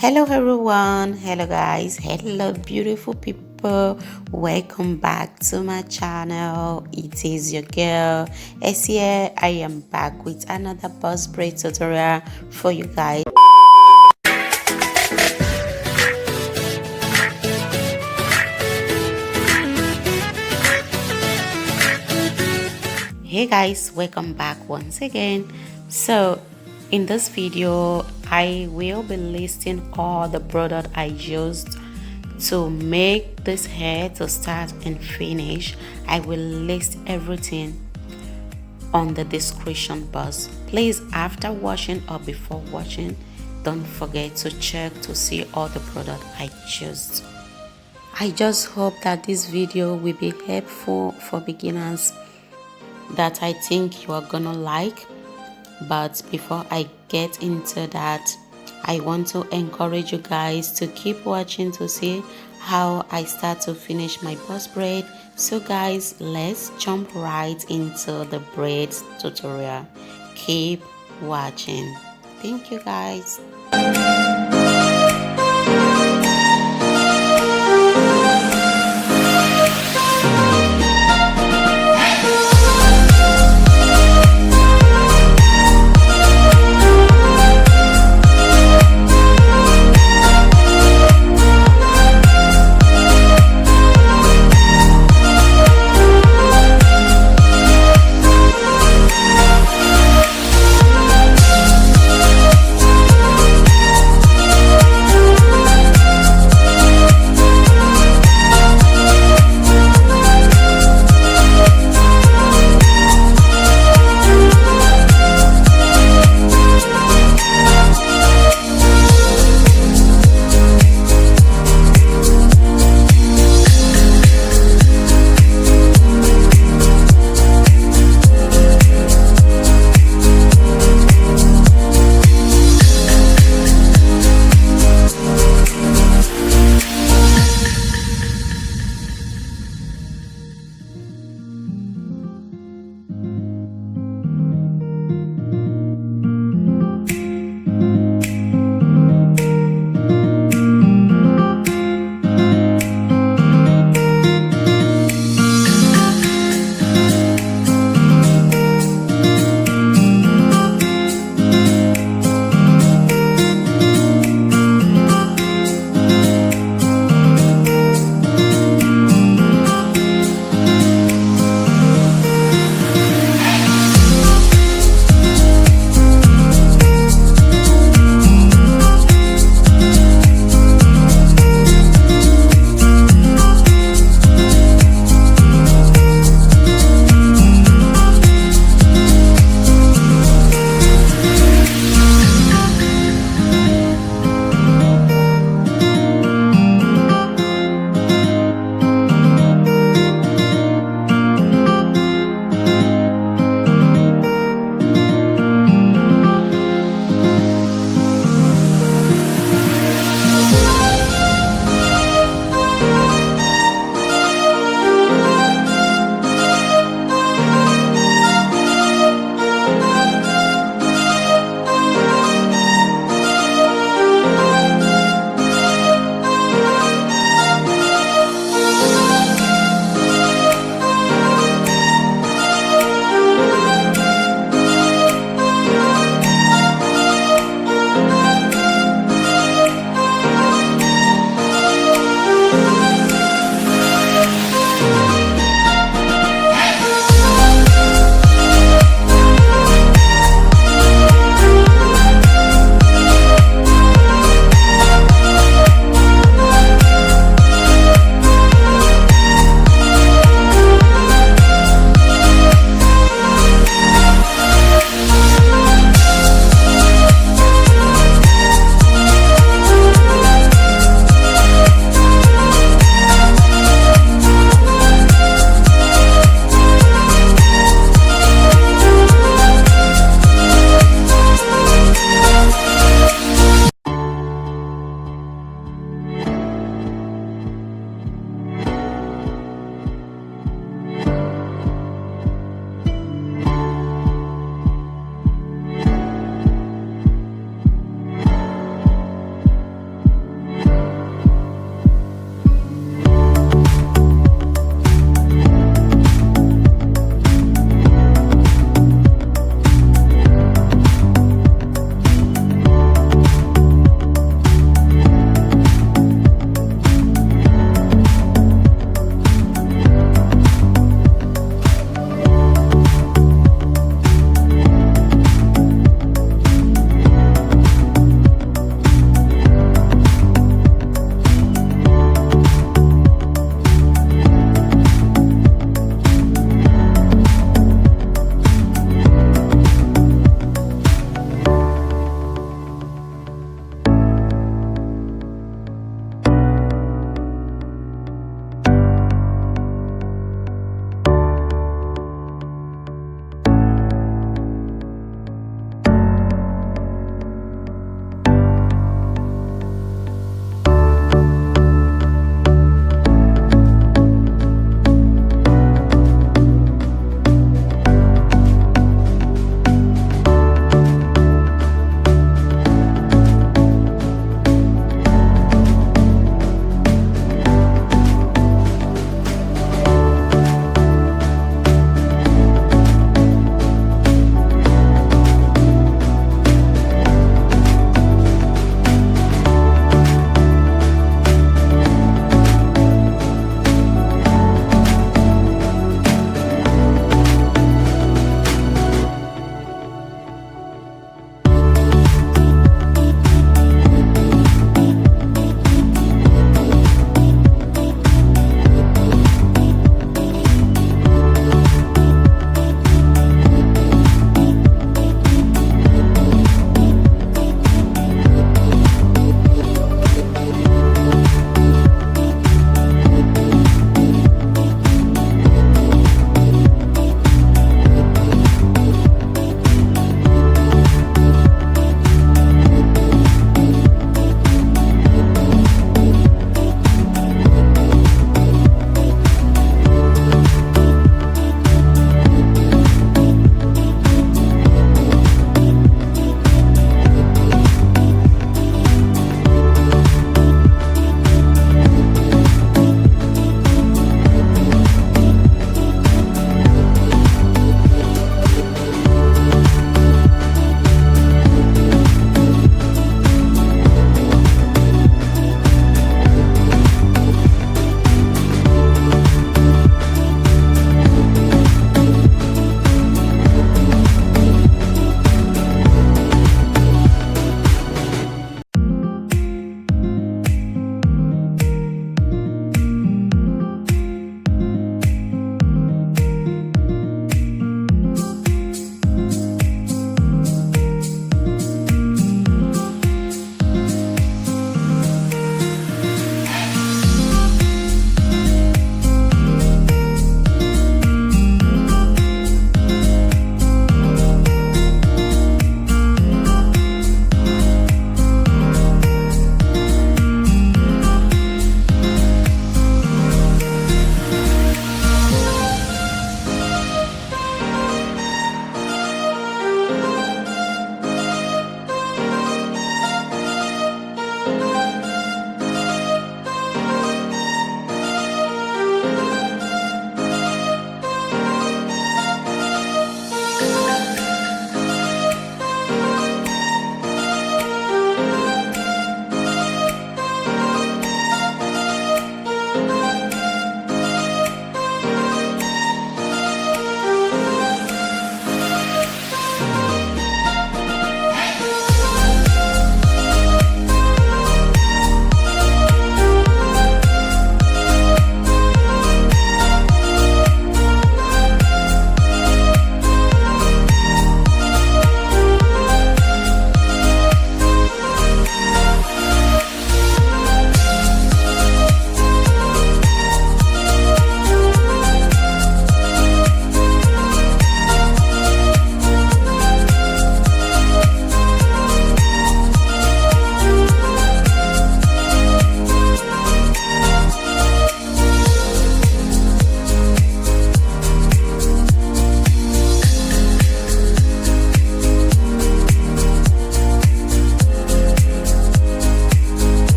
Hello everyone, hello guys, hello beautiful people, welcome back to my channel. It is your girl Elsie here. I am back with another boss braid tutorial for you guys. Hey guys, welcome back once again. So in this video I will be listing all the product I used to make this hair to start and finish. I will list everything on the description box. Please, after watching or before watching, don't forget to check to see all the product I used. I just hope that this video will be helpful for beginners that I think you are gonna like. But before I get into that, I want to encourage you guys to keep watching to see how I start to finish my boss braid. So guys, let's jump right into the braids tutorial. Keep watching. Thank you guys.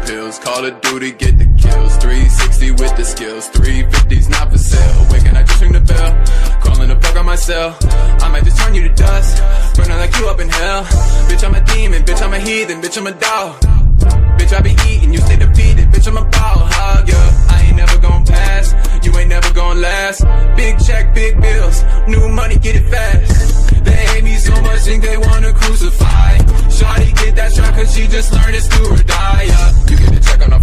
pills. Call of Duty, get the kills. 360 with the skills. 350's not for sale. Waking, I just ring the bell. Calling the fuck on myself. I might just turn you to dust. Burning like you up in hell. Bitch, I'm a demon. Bitch, I'm a heathen. Bitch, I'm a dog. Bitch, I be eating. You stay defeated. Bitch, I'm a ball hog, yeah. I ain't never gon' pass. You ain't never gon' last. Big check, big bills. New money, get it fast. They hate me so much, think they wanna crucify. Shawty get that shot cause she just learned it's do or die, yeah. You get a check on a